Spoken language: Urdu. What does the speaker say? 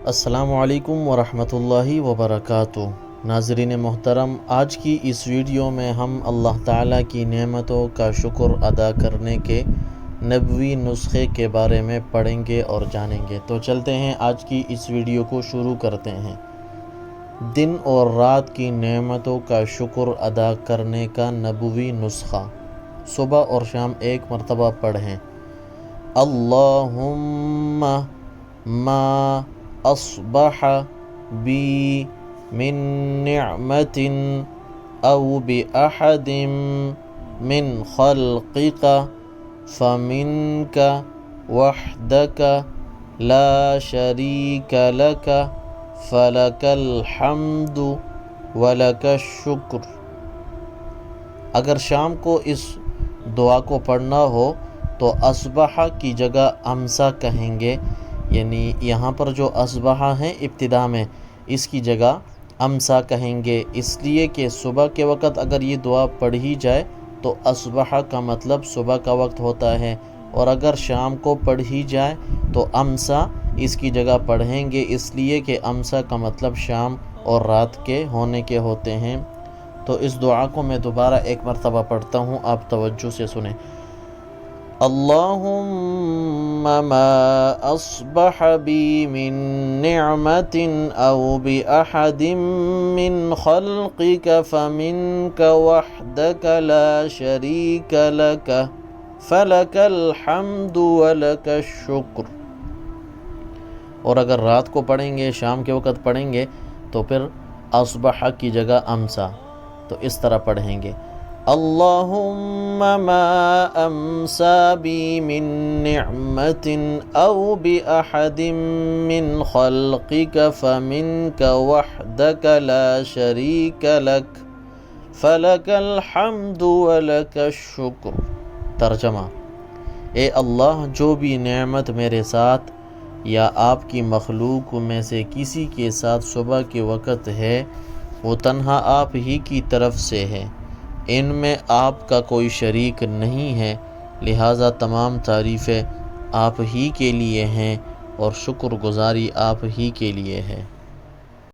السلام علیکم ورحمۃ اللہ وبرکاتہ۔ ناظرین محترم، آج کی اس ویڈیو میں ہم اللہ تعالیٰ کی نعمتوں کا شکر ادا کرنے کے نبوی نسخے کے بارے میں پڑھیں گے اور جانیں گے۔ تو چلتے ہیں، آج کی اس ویڈیو کو شروع کرتے ہیں۔ دن اور رات کی نعمتوں کا شکر ادا کرنے کا نبوی نسخہ۔ صبح اور شام ایک مرتبہ پڑھیں۔ اللہم ما اصبح بی من نعمت او بأحد من خلقک فمنک وحدک لا شریک لک فلک الحمد ولک الشکر۔ اگر شام کو اس دعا کو پڑھنا ہو تو اصبح کی جگہ امسا کہیں گے، یعنی یہاں پر جو اصبح ہیں ابتدا میں، اس کی جگہ امسا کہیں گے، اس لیے کہ صبح کے وقت اگر یہ دعا پڑھی جائے تو اصبح کا مطلب صبح کا وقت ہوتا ہے، اور اگر شام کو پڑھی جائے تو امسا اس کی جگہ پڑھیں گے، اس لیے کہ امسا کا مطلب شام اور رات کے ہونے کے ہوتے ہیں۔ تو اس دعا کو میں دوبارہ ایک مرتبہ پڑھتا ہوں، آپ توجہ سے سنیں۔ اللہم ما اصبح بی من نعمت او بأحد من خلقک فمنک وحدک لا شریک لک فلک الحمد ولک الشکر۔ اور اگر رات کو پڑھیں گے، شام کے وقت پڑھیں گے تو پھر اصبح کی جگہ امسا، تو اس طرح پڑھیں گے۔ اللہم ما امسا بی من نعمت او بأحد من خلقک فمنک وحدک لا شریک لک فلک الحمد ولک الشکر۔ ترجمہ: اے اللہ، جو بھی نعمت میرے ساتھ یا آپ کی مخلوق میں سے کسی کے ساتھ صبح کے وقت ہے، وہ تنہا آپ ہی کی طرف سے ہے، ان میں آپ کا کوئی شریک نہیں ہے، لہٰذا تمام تعریفیں آپ ہی کے لیے ہیں اور شکر گزاری آپ ہی کے لیے ہے۔